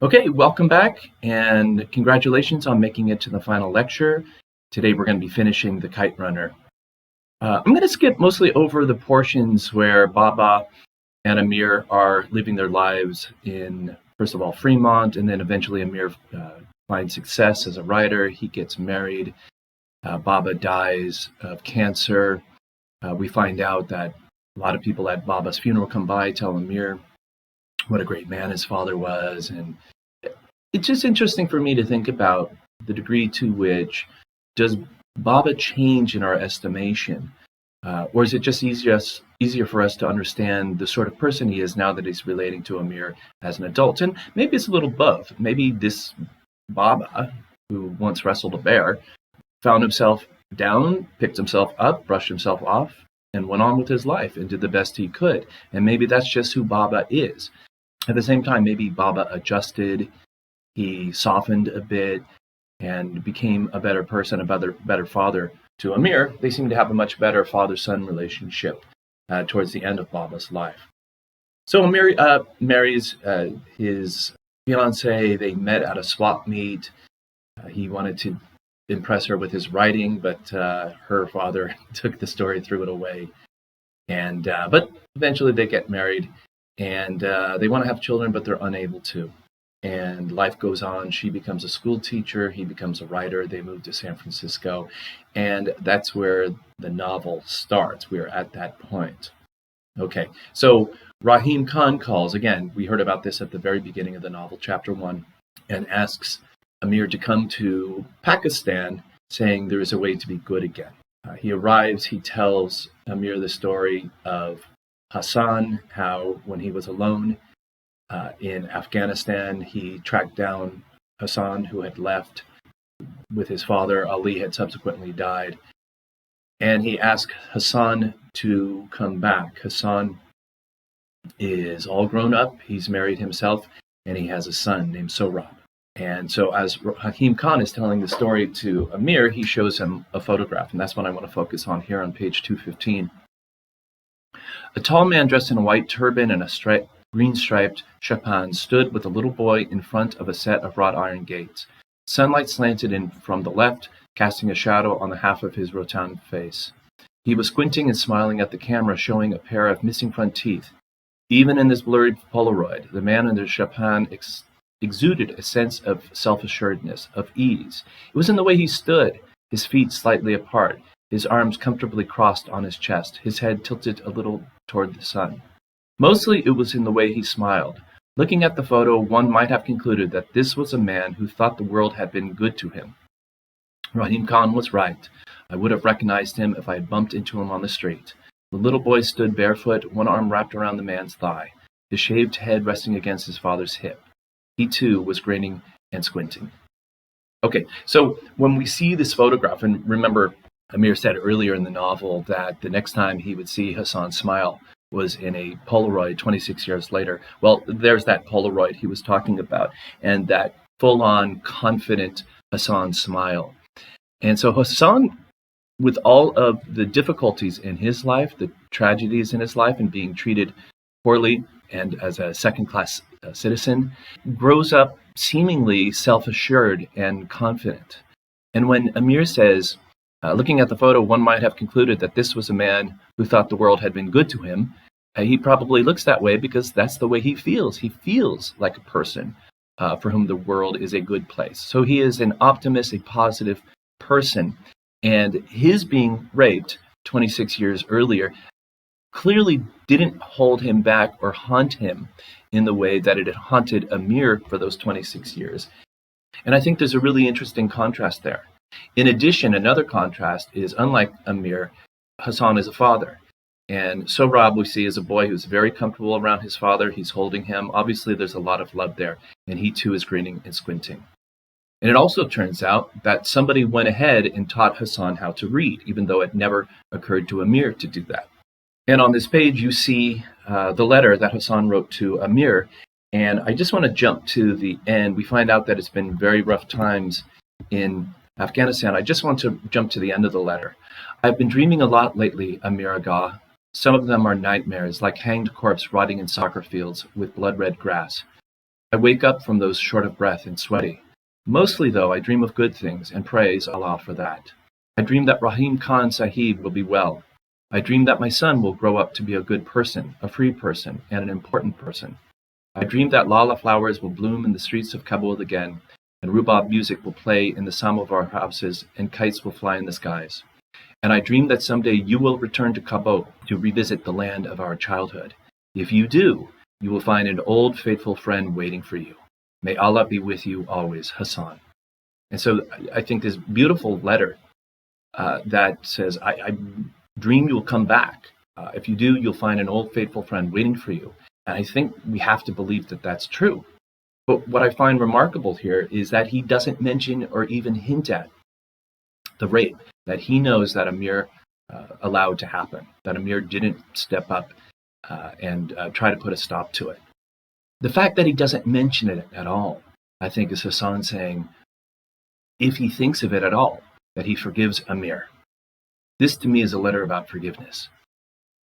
Okay, welcome back and congratulations on making it to the final lecture. Today we're going to be finishing the Kite Runner. I'm going to skip mostly over the portions where Baba and Amir are living their lives in, first of all, Fremont, and then eventually Amir finds success as a writer. He gets married. Baba dies of cancer. We find out that a lot of people at Baba's funeral come by, tell Amir what a great man his father was, and it's just interesting for me to think about the degree to which does Baba change in our estimation, or is it just easier for us to understand the sort of person he is now that he's relating to Amir as an adult? And maybe it's a little both. Maybe this Baba, who once wrestled a bear, found himself down, picked himself up, brushed himself off, and went on with his life and did the best he could. And maybe that's just who Baba is. At the same time, maybe Baba adjusted. He softened a bit and became a better person, a better father to Amir. They seem to have a much better father-son relationship towards the end of Baba's life. So Amir marries his fiancée. They met at a swap meet. He wanted to impress her with his writing, but her father took the story, threw it away. But eventually they get married, and they want to have children, but they're unable to. And life goes on. She becomes a school teacher. He becomes a writer. They move to San Francisco. And that's where the novel starts. We are at that point. Okay, so Rahim Khan calls. Again, we heard about this at the very beginning of the novel, chapter 1, and asks Amir to come to Pakistan, saying there is a way to be good again. He arrives. He tells Amir the story of Hassan, how when he was alone, in Afghanistan, he tracked down Hassan, who had left with his father. Ali had subsequently died. And he asked Hassan to come back. Hassan is all grown up. He's married himself, and he has a son named Sohrab. And so as Rahim Khan is telling the story to Amir, he shows him a photograph. And that's what I want to focus on here on page 215. A tall man dressed in a white turban and a green-striped chapan stood with a little boy in front of a set of wrought iron gates. Sunlight slanted in from the left, casting a shadow on the half of his rotund face. He was squinting and smiling at the camera, showing a pair of missing front teeth. Even in this blurred Polaroid, the man in the chapan exuded a sense of self-assuredness, of ease. It was in the way he stood, his feet slightly apart, his arms comfortably crossed on his chest, his head tilted a little toward the sun. Mostly it was in the way he smiled. Looking at the photo, one might have concluded that this was a man who thought the world had been good to him. Rahim Khan was right. I would have recognized him if I had bumped into him on the street. The little boy stood barefoot, one arm wrapped around the man's thigh, his shaved head resting against his father's hip. He too was grinning and squinting. Okay, so when we see this photograph, and remember, Amir said earlier in the novel that the next time he would see Hassan smile was in a Polaroid 26 years later. Well, there's that Polaroid he was talking about, and that full-on confident Hassan smile. And so Hassan, with all of the difficulties in his life, the tragedies in his life, and being treated poorly and as a second-class citizen, grows up seemingly self-assured and confident. And when Amir says, looking at the photo, one might have concluded that this was a man who thought the world had been good to him. He probably looks that way because that's the way he feels. He feels like a person for whom the world is a good place. So he is an optimistic, positive person. And his being raped 26 years earlier clearly didn't hold him back or haunt him in the way that it had haunted Amir for those 26 years. And I think there's a really interesting contrast there. In addition, another contrast is, unlike Amir, Hassan is a father. And Sohrab we see is a boy who's very comfortable around his father. He's holding him. Obviously, there's a lot of love there. And he too is grinning and squinting. And it also turns out that somebody went ahead and taught Hassan how to read, even though it never occurred to Amir to do that. And on this page, you see the letter that Hassan wrote to Amir. And I just want to jump to the end. We find out that it's been very rough times in Afghanistan. I just want to jump to the end of the letter. I've been dreaming a lot lately, Amir Aga. Some of them are nightmares, like hanged corpse rotting in soccer fields with blood-red grass. I wake up from those short of breath and sweaty. Mostly, though, I dream of good things and praise Allah for that. I dream that Rahim Khan Sahib will be well. I dream that my son will grow up to be a good person, a free person, and an important person. I dream that lala flowers will bloom in the streets of Kabul again, and rhubarb music will play in the samovar houses, and kites will fly in the skies. And I dream that someday you will return to Kabul to revisit the land of our childhood. If you do, you will find an old faithful friend waiting for you. May Allah be with you always, Hassan. And so I think this beautiful letter that says, I dream you'll come back. If you do, you'll find an old faithful friend waiting for you. And I think we have to believe that that's true. But what I find remarkable here is that he doesn't mention or even hint at the rape that he knows that Amir allowed to happen, that Amir didn't step up and try to put a stop to it. The fact that he doesn't mention it at all, I think, is Hassan saying, if he thinks of it at all, that he forgives Amir. This, to me, is a letter about forgiveness.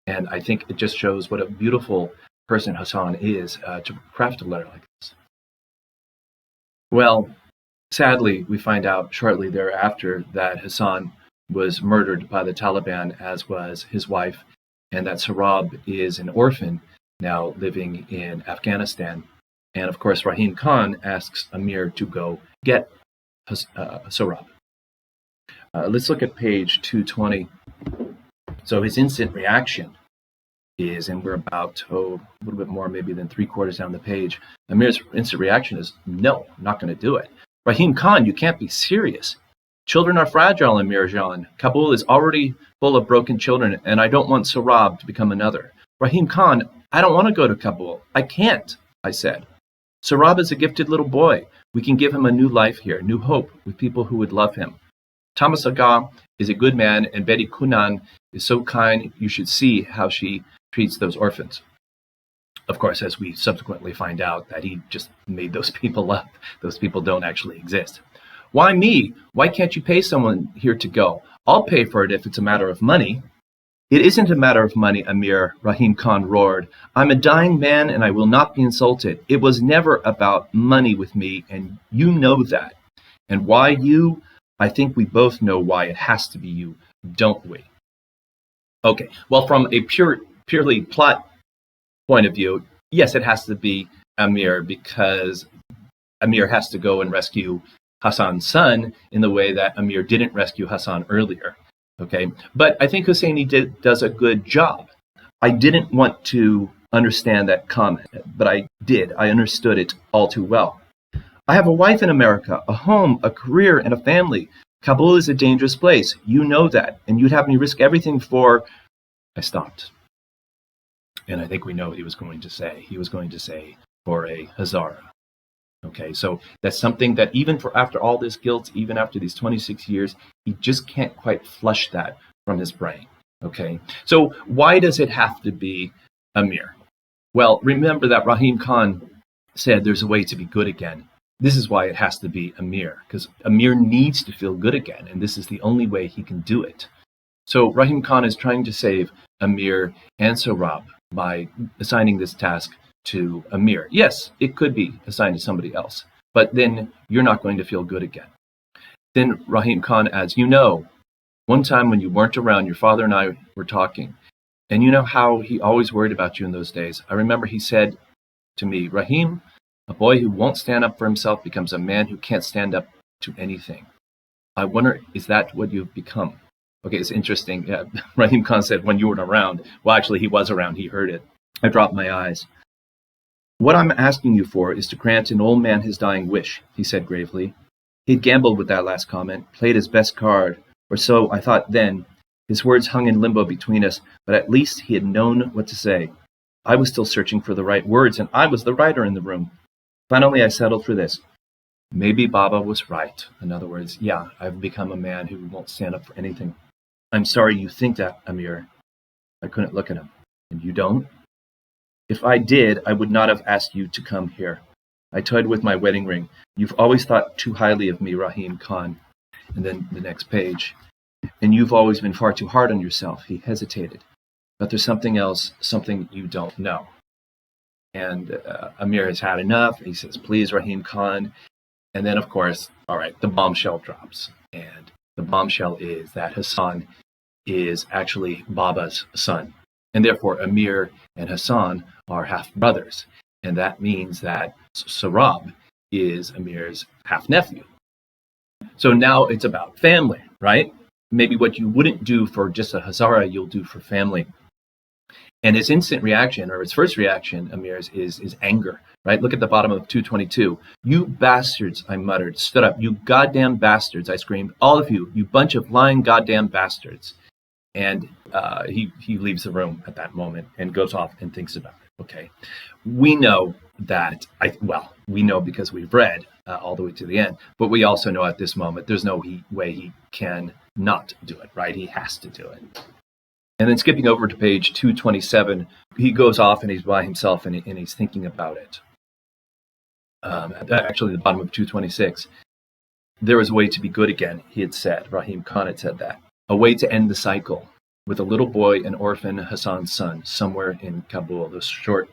And I think it just shows what a beautiful person Hassan is to craft a letter like this. Well, sadly, we find out shortly thereafter that Hassan was murdered by the Taliban, as was his wife, and that Sarab is an orphan now living in Afghanistan. And of course, Rahim Khan asks Amir to go get Sarab. Let's look at page 220. So his instant reaction is, and we're about a little bit more maybe than 3/4 down the page, Amir's instant reaction is, no, I'm not going to do it. Rahim Khan, you can't be serious. Children are fragile, Amir Jan. Kabul is already full of broken children, and I don't want Sarab to become another. Rahim Khan, I don't want to go to Kabul. I can't, I said. Sarab is a gifted little boy. We can give him a new life here, new hope, with people who would love him. Thomas Aga is a good man, and Betty Kunan is so kind. You should see how she treats those orphans. Of course, as we subsequently find out, that he just made those people up. Those people don't actually exist. Why me? Why can't you pay someone here to go? I'll pay for it if it's a matter of money. It isn't a matter of money, Amir, Rahim Khan roared. I'm a dying man and I will not be insulted. It was never about money with me, and you know that. And why you? I think we both know why it has to be you, don't we? Okay, well, from a purely plot point of view, yes, it has to be Amir, because Amir has to go and rescue Hassan's son in the way that Amir didn't rescue Hassan earlier. Okay, but I think Husseini does a good job. I didn't want to understand that comment, but I did. I understood it all too well. I have a wife in America, a home, a career, and a family. Kabul is a dangerous place. You know that, and you'd have me risk everything for... I stopped. And I think we know what he was going to say. He was going to say, for a Hazara. Okay, so that's something that even for after all this guilt, even after these 26 years, he just can't quite flush that from his brain. Okay, so why does it have to be Amir? Well, remember that Rahim Khan said there's a way to be good again. This is why it has to be Amir, because Amir needs to feel good again, and this is the only way he can do it. So Rahim Khan is trying to save Amir and Sarab by assigning this task to Amir. Yes, it could be assigned to somebody else, but then you're not going to feel good again. Then Rahim Khan adds, you know, one time when you weren't around, your father and I were talking, and you know how he always worried about you in those days. I remember he said to me, Rahim, a boy who won't stand up for himself becomes a man who can't stand up to anything. I wonder, is that what you've become? Okay, it's interesting. Rahim Khan said, when you weren't around. Well, actually, he was around. He heard it. I dropped my eyes. What I'm asking you for is to grant an old man his dying wish, he said gravely. He'd gambled with that last comment, played his best card, or so I thought then. His words hung in limbo between us, but at least he had known what to say. I was still searching for the right words, and I was the writer in the room. Finally, I settled for this. Maybe Baba was right. In other words, yeah, I've become a man who won't stand up for anything. I'm sorry you think that, Amir. I couldn't look at him. And you don't? If I did, I would not have asked you to come here. I toyed with my wedding ring. You've always thought too highly of me, Rahim Khan. And then the next page. And you've always been far too hard on yourself. He hesitated. But there's something else, something you don't know. And Amir has had enough. He says, please, Rahim Khan. And then, of course, all right, the bombshell drops. And the bombshell is that Hassan is actually Baba's son. And therefore, Amir and Hassan are half brothers. And that means that Sarab is Amir's half nephew. So now it's about family, right? Maybe what you wouldn't do for just a Hazara, you'll do for family. And his instant reaction, or his first reaction, Amir's, is anger, right? Look at the bottom of 222. You bastards, I muttered. Stood up. You goddamn bastards, I screamed. All of you, you bunch of lying goddamn bastards. And he leaves the room at that moment and goes off and thinks about it, okay? We know that, we know because we've read all the way to the end, but we also know at this moment there's no way he can not do it, right? He has to do it. And then skipping over to page 227, he goes off and he's by himself and he's thinking about it. Actually, the bottom of 226. There was a way to be good again, he had said. Rahim Khan had said that. A way to end the cycle. With a little boy, an orphan, Hassan's son, somewhere in Kabul. Those short,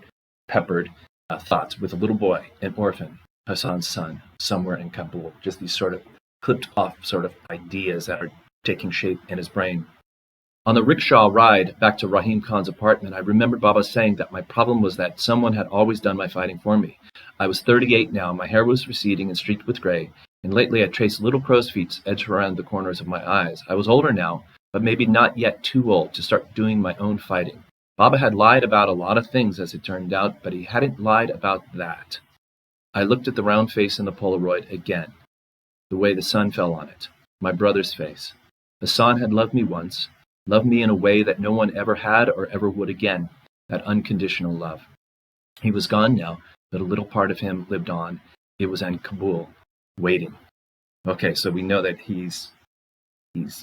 peppered thoughts. With a little boy, an orphan, Hassan's son, somewhere in Kabul. Just these sort of clipped off sort of ideas that are taking shape in his brain. On the rickshaw ride back to Rahim Khan's apartment, I remembered Baba saying that my problem was that someone had always done my fighting for me. I was 38 now, my hair was receding and streaked with gray, and lately I traced little crow's feet edged around the corners of my eyes. I was older now, but maybe not yet too old to start doing my own fighting. Baba had lied about a lot of things, as it turned out, but he hadn't lied about that. I looked at the round face in the Polaroid again, the way the sun fell on it, my brother's face. Hassan had loved me once, loved me in a way that no one ever had or ever would again, that unconditional love. He was gone now, but a little part of him lived on. It was in Kabul, waiting. Okay, so we know that he's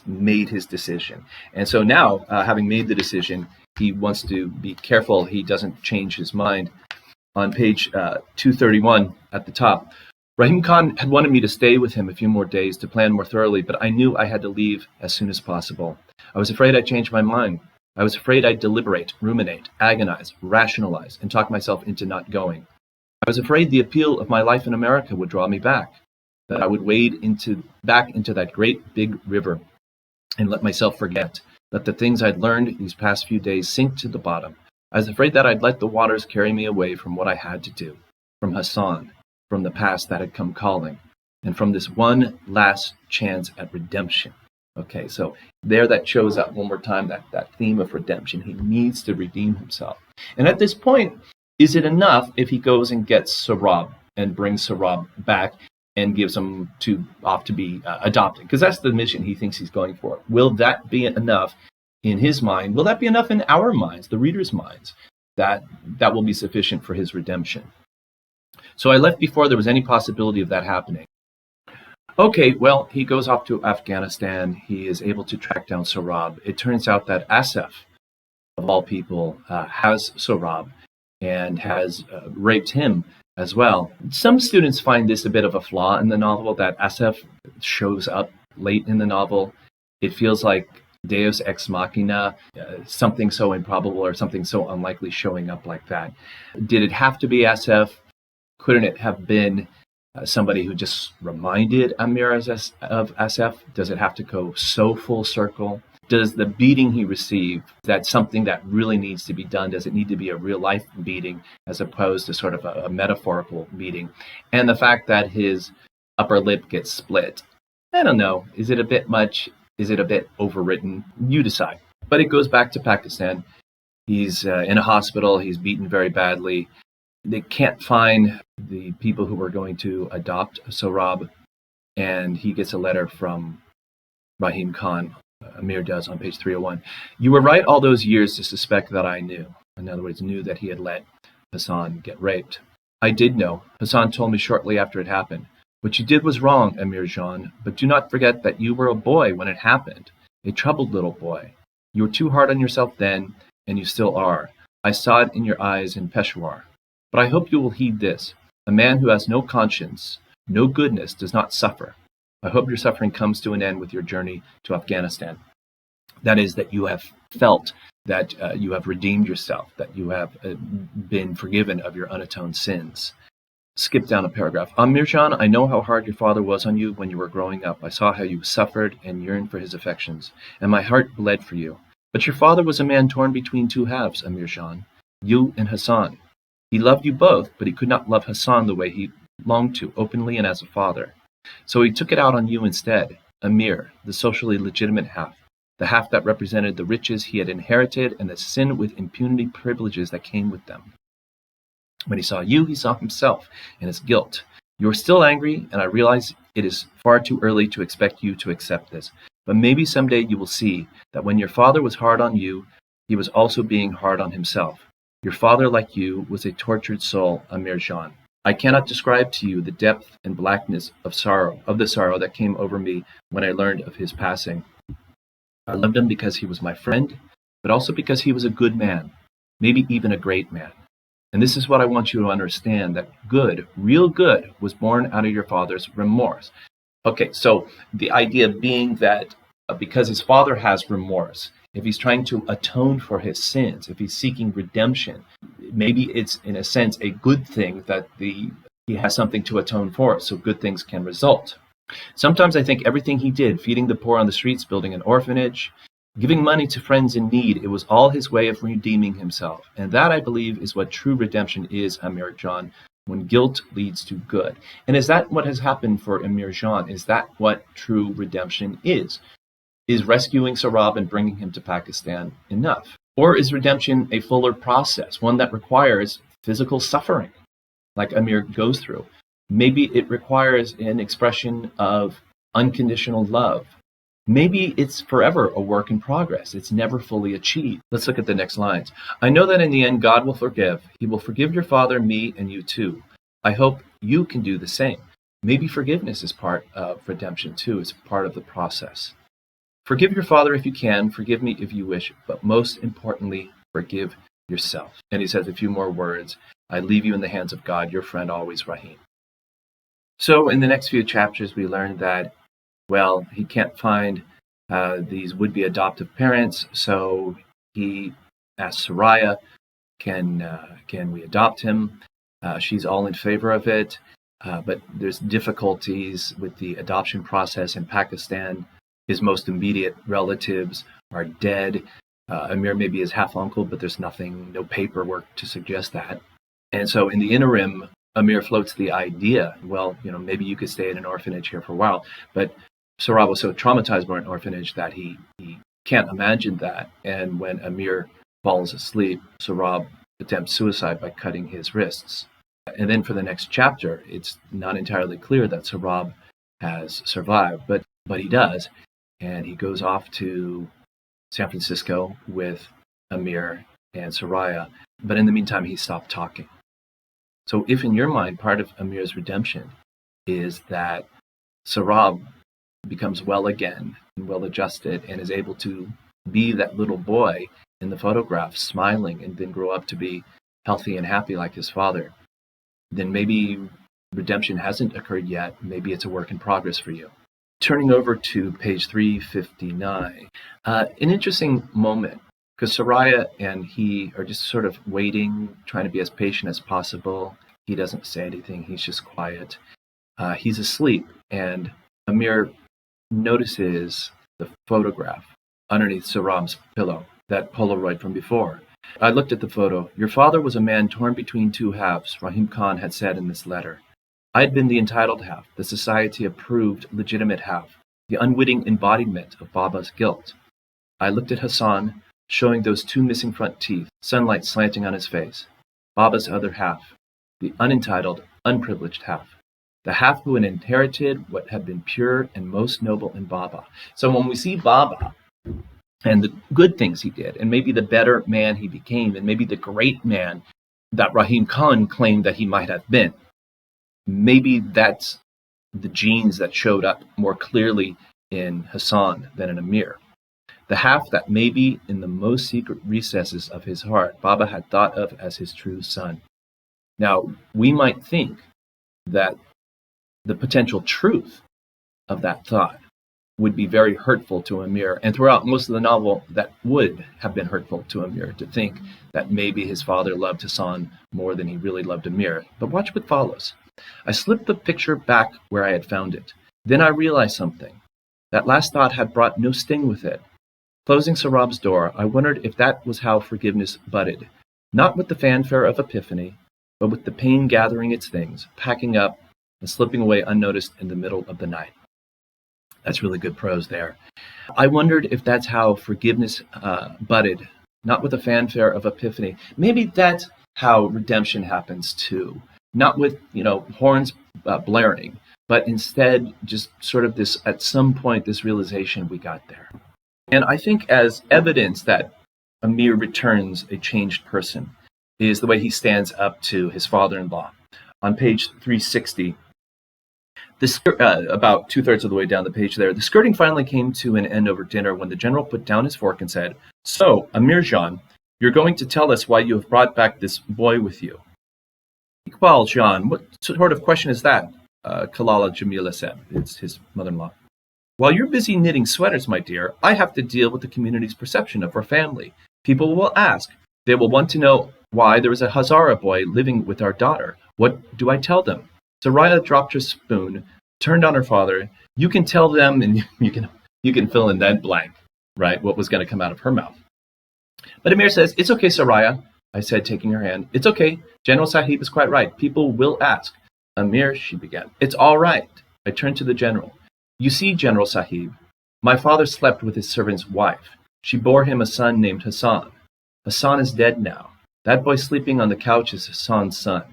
made his decision. And so now, having made the decision, he wants to be careful he doesn't change his mind. On page 231 at the top, Rahim Khan had wanted me to stay with him a few more days to plan more thoroughly, but I knew I had to leave as soon as possible. I was afraid I'd change my mind. I was afraid I'd deliberate, ruminate, agonize, rationalize, and talk myself into not going. I was afraid the appeal of my life in America would draw me back, that I would wade back into that great big river and let myself forget, let the things I'd learned these past few days sink to the bottom. I was afraid that I'd let the waters carry me away from what I had to do, from Hassan, from the past that had come calling, and from this one last chance at redemption. Okay, so there that shows up one more time, that theme of redemption. He needs to redeem himself. And at this point, is it enough if he goes and gets Sarab and brings Sarab back and gives him off to be adopted? Because that's the mission he thinks he's going for. Will that be enough in his mind? Will that be enough in our minds, the reader's minds, that will be sufficient for his redemption? So I left before there was any possibility of that happening. Okay, well, he goes off to Afghanistan. He is able to track down Sarab. It turns out that Asif, of all people, has Sarab and has raped him as well. Some students find this a bit of a flaw in the novel, that Asif shows up late in the novel. It feels like Deus ex machina, something so improbable or something so unlikely showing up like that. Did it have to be Asif? Couldn't it have been somebody who just reminded Amir of Asif? Does it have to go so full circle? Does the beating he received, that's something that really needs to be done? Does it need to be a real life beating as opposed to sort of a metaphorical beating? And the fact that his upper lip gets split, I don't know. Is it a bit much? Is it a bit overwritten? You decide. But it goes back to Pakistan. He's in a hospital. He's beaten very badly. They can't find the people who were going to adopt Sarab, and he gets a letter from Rahim Khan. Amir does on page 301. You were right all those years to suspect that I knew. In other words, knew that he had let Hassan get raped. I did know. Hassan told me shortly after it happened. What you did was wrong, Amir Jean, but do not forget that you were a boy when it happened, a troubled little boy. You were too hard on yourself then, and you still are. I saw it in your eyes in Peshawar. But I hope you will heed this. A man who has no conscience, no goodness, does not suffer. I hope your suffering comes to an end with your journey to Afghanistan. That is, that you have felt that you have redeemed yourself, that you have been forgiven of your unatoned sins. Skip down a paragraph. Amirjan, I know how hard your father was on you when you were growing up. I saw how you suffered and yearned for his affections, and my heart bled for you. But your father was a man torn between two halves, Amirjan, you and Hassan. He loved you both, but he could not love Hassan the way he longed to, openly and as a father. So he took it out on you instead, Amir, the socially legitimate half, the half that represented the riches he had inherited and the sin with impunity privileges that came with them. When he saw you, he saw himself and his guilt. You are still angry, and I realize it is far too early to expect you to accept this. But maybe someday you will see that when your father was hard on you, he was also being hard on himself. Your father, like you, was a tortured soul, Amir Jan. I cannot describe to you the depth and blackness of the sorrow that came over me when I learned of his passing. I loved him because he was my friend, but also because he was a good man, maybe even a great man. And this is what I want you to understand, that good, real good, was born out of your father's remorse. Okay, so the idea being that because his father has remorse, if he's trying to atone for his sins, if he's seeking redemption, maybe it's in a sense a good thing that he has something to atone for, so good things can result. Sometimes I think everything he did, feeding the poor on the streets, building an orphanage, giving money to friends in need, it was all his way of redeeming himself. And that, I believe, is what true redemption is, Amir Jan, when guilt leads to good. And is that what has happened for Amir Jan? Is that what true redemption is? Is rescuing Sarab and bringing him to Pakistan enough? Or is redemption a fuller process, one that requires physical suffering, like Amir goes through? Maybe it requires an expression of unconditional love. Maybe it's forever a work in progress. It's never fully achieved. Let's look at the next lines. I know that in the end, God will forgive. He will forgive your father, me, and you too. I hope you can do the same. Maybe forgiveness is part of redemption too. It's part of the process. Forgive your father if you can. Forgive me if you wish. But most importantly, forgive yourself. And he says a few more words. I leave you in the hands of God, your friend always, Rahim. So in the next few chapters, we learn that, well, he can't find these would-be adoptive parents, so he asks Soraya, can we adopt him? She's all in favor of it, but there's difficulties with the adoption process in Pakistan. His most immediate relatives are dead. Amir may be his half-uncle, but there's no paperwork to suggest that. And so in the interim, Amir floats the idea, well, maybe you could stay in an orphanage here for a while. But Sarab was so traumatized by an orphanage that he can't imagine that. And when Amir falls asleep, Sarab attempts suicide by cutting his wrists. And then for the next chapter, it's not entirely clear that Sarab has survived, but he does. And he goes off to San Francisco with Amir and Soraya. But in the meantime, he stopped talking. So if in your mind, part of Amir's redemption is that Sarab becomes well again and well adjusted and is able to be that little boy in the photograph, smiling, and then grow up to be healthy and happy like his father, then maybe redemption hasn't occurred yet. Maybe it's a work in progress for you. Turning over to page 359, an interesting moment, because Soraya and he are just sort of waiting, trying to be as patient as possible. He doesn't say anything. He's just quiet. He's asleep, and Amir notices the photograph underneath Sarab's pillow, that Polaroid from before. I looked at the photo. Your father was a man torn between two halves, Rahim Khan had said in this letter. I had been the entitled half, the society-approved legitimate half, the unwitting embodiment of Baba's guilt. I looked at Hassan, showing those two missing front teeth, sunlight slanting on his face. Baba's other half, the unentitled, unprivileged half, the half who had inherited what had been pure and most noble in Baba. So when we see Baba and the good things he did, and maybe the better man he became, and maybe the great man that Rahim Khan claimed that he might have been, maybe that's the genes that showed up more clearly in Hassan than in Amir. The half that maybe in the most secret recesses of his heart, Baba had thought of as his true son. Now, we might think that the potential truth of that thought would be very hurtful to Amir. And throughout most of the novel, that would have been hurtful to Amir, to think that maybe his father loved Hassan more than he really loved Amir. But watch what follows. I slipped the picture back where I had found it. Then I realized something. That last thought had brought no sting with it. Closing Sarab's door, I wondered if that was how forgiveness budded. Not with the fanfare of epiphany, but with the pain gathering its things, packing up, and slipping away unnoticed in the middle of the night. That's really good prose there. I wondered if that's how forgiveness budded, not with a fanfare of epiphany. Maybe that's how redemption happens too. Not with, horns blaring, but instead just sort of this, at some point, this realization we got there. And I think as evidence that Amir returns a changed person is the way he stands up to his father-in-law. On page 360, about 2/3 of the way down the page there, the skirting finally came to an end over dinner when the general put down his fork and said, "So, Amir Jean, you're going to tell us why you have brought back this boy with you." "Iqbal Jean, what sort of question is that?" Kalala Jamila said. It's his mother-in-law. "While you're busy knitting sweaters, my dear, I have to deal with the community's perception of our family. People will ask. They will want to know why there is a Hazara boy living with our daughter. What do I tell them?" Soraya dropped her spoon, turned on her father. "You can tell them," and you can fill in that blank, right? What was going to come out of her mouth. But Amir says, "It's okay, Soraya," I said, taking her hand. "It's okay. General Sahib is quite right. People will ask." "Amir," she began. "It's all right." I turned to the general. "You see, General Sahib, my father slept with his servant's wife. She bore him a son named Hassan. Hassan is dead now. That boy sleeping on the couch is Hassan's son.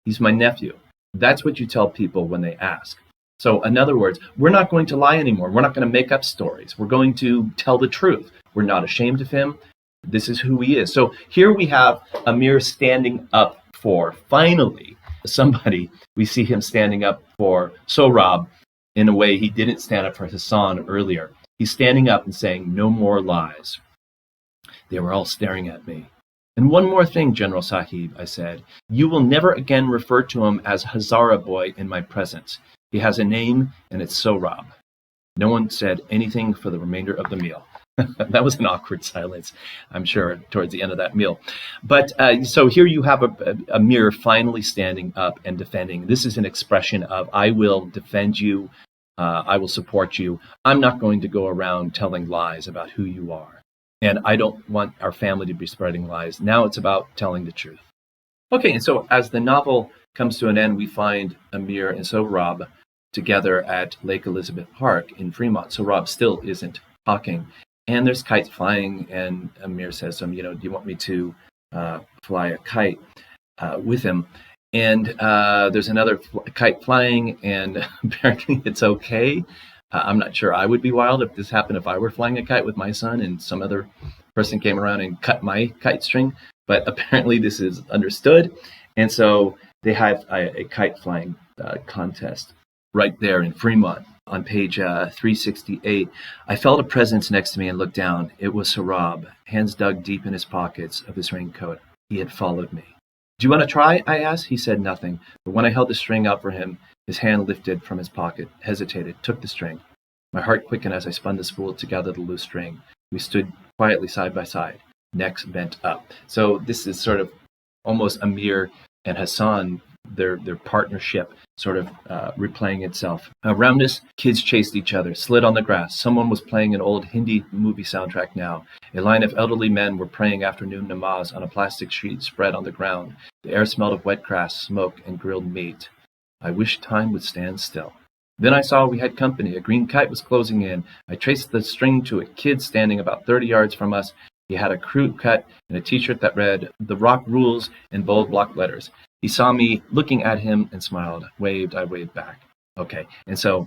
He's my nephew. That's what you tell people when they ask. So, in other words, we're not going to lie anymore. We're not going to make up stories. We're going to tell the truth. We're not ashamed of him. This is who he is." So here we have Amir standing up for, finally, somebody. We see him standing up for Sohrab in a way he didn't stand up for Hassan earlier. He's standing up and saying, "No more lies." They were all staring at me. "And one more thing, General Sahib," I said. "You will never again refer to him as Hazara boy in my presence. He has a name, and it's Sohrab." No one said anything for the remainder of the meal. That was an awkward silence, I'm sure, towards the end of that meal. But so here you have Amir finally standing up and defending. This is an expression of, I will defend you. I will support you. I'm not going to go around telling lies about who you are. And I don't want our family to be spreading lies. Now it's about telling the truth. Okay, and so as the novel comes to an end, we find Amir and Sohrab together at Lake Elizabeth Park in Fremont. Sohrab still isn't talking. And there's kites flying, and Amir says to him, "Do you want me to fly a kite with him?" And there's another kite flying, and apparently it's okay. I'm not sure I would be wild if this happened if I were flying a kite with my son and some other person came around and cut my kite string. But apparently this is understood. And so they have a kite flying contest right there in Fremont. On page 368, I felt a presence next to me and looked down. It was Sohrab, hands dug deep in his pockets of his raincoat. He had followed me. "Do you want to try?" I asked. He said nothing, but when I held the string out for him, his hand lifted from his pocket, hesitated, took the string. My heart quickened as I spun the spool to gather the loose string. We stood quietly side by side, necks bent up. So this is sort of almost Amir and Hassan, their partnership sort of replaying itself. Around us, kids chased each other, slid on the grass. Someone was playing an old Hindi movie soundtrack now. A line of elderly men were praying afternoon namaz on a plastic sheet spread on the ground. The air smelled of wet grass, smoke, and grilled meat. I wished time would stand still. Then I saw we had company. A green kite was closing in. I traced the string to a kid standing about 30 yards from us. He had a crew cut and a t-shirt that read, "The Rock Rules," in bold block letters. He saw me looking at him and smiled. Waved, I waved back. Okay, and so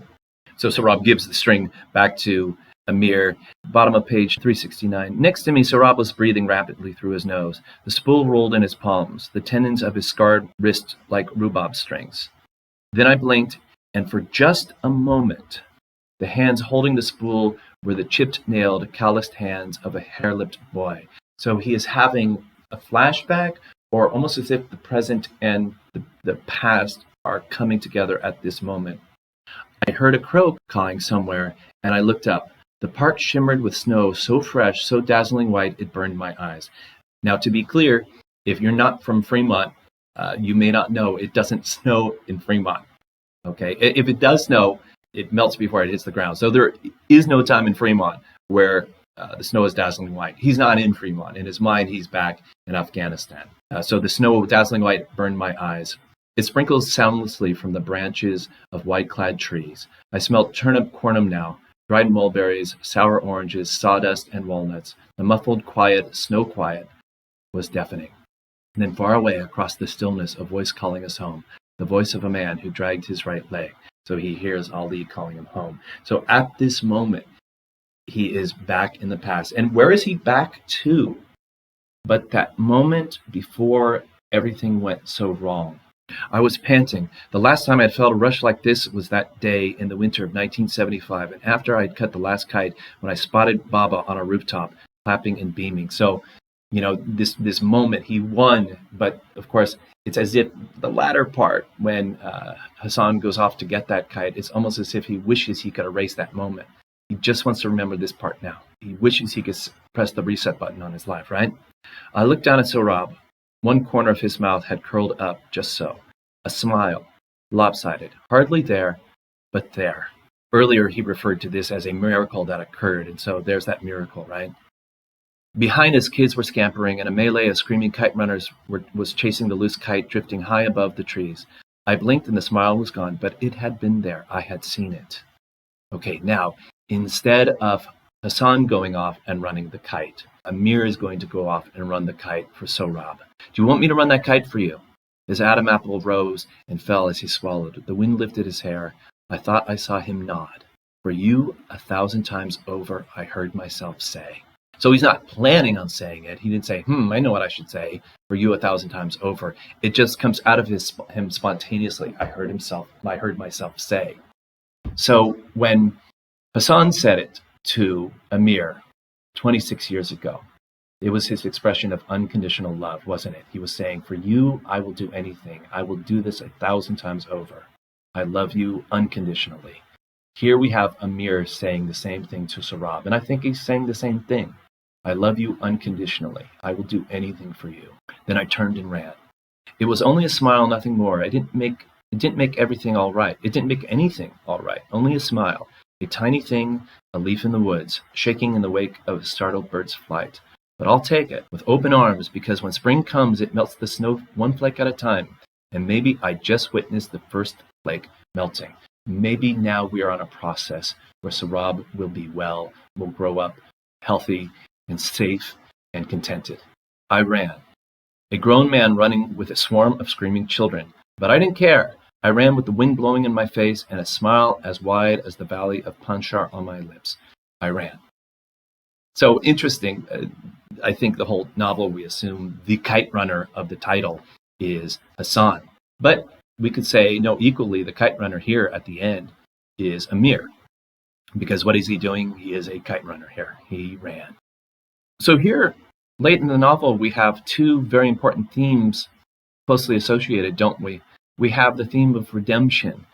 Sohrab gives the string back to Amir. Bottom of page 369. Next to me, Sohrab was breathing rapidly through his nose. The spool rolled in his palms, the tendons of his scarred wrist like rhubarb strings. Then I blinked, and for just a moment, the hands holding the spool were the chipped-nailed, calloused hands of a hair-lipped boy. So he is having a flashback, or almost as if the present and the past are coming together at this moment. I heard a crow cawing somewhere, and I looked up. The park shimmered with snow so fresh, so dazzling white, it burned my eyes. Now, to be clear, if you're not from Fremont, you may not know it doesn't snow in Fremont. Okay, if it does snow, it melts before it hits the ground. So there is no time in Fremont where the snow is dazzling white. He's not in Fremont. In his mind, he's back in Afghanistan. So the snow, dazzling white, burned my eyes. It sprinkles soundlessly from the branches of white-clad trees. I smelled turnip cornum now, dried mulberries, sour oranges, sawdust, and walnuts. The muffled quiet, snow quiet, was deafening. And then far away across the stillness, a voice calling us home, the voice of a man who dragged his right leg. So he hears Ali calling him home. So at this moment, he is back in the past. And where is he back to? But that moment before everything went so wrong. I was panting. The last time I had felt a rush like this was that day in the winter of 1975, and after I had cut the last kite, when I spotted Baba on a rooftop, clapping and beaming. So, this moment, he won, but of course, it's as if the latter part, when Hassan goes off to get that kite, it's almost as if he wishes he could erase that moment. He just wants to remember this part now. He wishes he could press the reset button on his life, right? I looked down at Sohrab. One corner of his mouth had curled up just so. A smile, lopsided, hardly there, but there. Earlier, he referred to this as a miracle that occurred, and so there's that miracle, right? Behind us, kids were scampering, and a melee of screaming kite runners was chasing the loose kite drifting high above the trees. I blinked and the smile was gone, but it had been there. I had seen it. Okay, now, instead of Hassan going off and running the kite, Amir is going to go off and run the kite for Sohrab. Do you want me to run that kite for you? His Adam apple rose and fell as he swallowed. The wind lifted his hair. I thought I saw him nod. For you, 1,000 times over, I heard myself say. So he's not planning on saying it. He didn't say, I know what I should say. For you, 1,000 times over. It just comes out of him spontaneously. I heard myself say. So when Hassan said it to Amir 26 years ago, it was his expression of unconditional love, wasn't it? He was saying, for you, I will do anything. I will do this 1,000 times over. I love you unconditionally. Here we have Amir saying the same thing to Sohrab, and I think he's saying the same thing. I love you unconditionally. I will do anything for you. Then I turned and ran. It was only a smile, nothing more. It didn't make everything all right. It didn't make anything all right. Only a smile. A tiny thing, a leaf in the woods, shaking in the wake of a startled bird's flight. But I'll take it with open arms, because when spring comes, it melts the snow one flake at a time. And maybe I just witnessed the first flake melting. Maybe now we are on a process where Sohrab will be well, will grow up healthy and safe and contented. I ran. A grown man running with a swarm of screaming children. But I didn't care. I ran with the wind blowing in my face and a smile as wide as the valley of Panchar on my lips. I ran. So interesting. I think the whole novel, we assume the kite runner of the title is Hassan. But we could say, no, equally, the kite runner here at the end is Amir. Because what is he doing? He is a kite runner here. He ran. So here, late in the novel, we have two very important themes closely associated, don't we? We have the theme of redemption.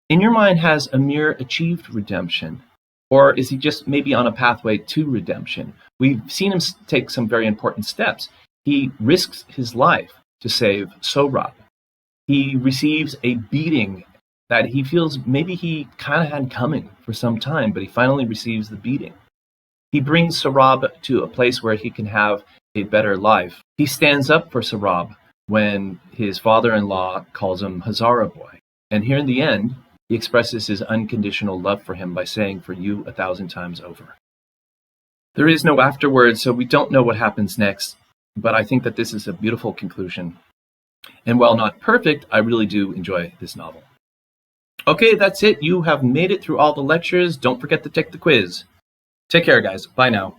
In your mind, has Amir achieved redemption? Or is he just maybe on a pathway to redemption? We've seen him take some very important steps. He risks his life to save Sohrab. He receives a beating that he feels maybe he kind of had coming for some time, but he finally receives the beating. He brings Sohrab to a place where he can have a better life. He stands up for Sohrab when his father-in-law calls him Hazara boy. And here in the end, he expresses his unconditional love for him by saying, for you 1,000 times over. There is no afterwards, so we don't know what happens next, but I think that this is a beautiful conclusion. And while not perfect, I really do enjoy this novel. Okay, that's it. You have made it through all the lectures. Don't forget to take the quiz. Take care, guys. Bye now.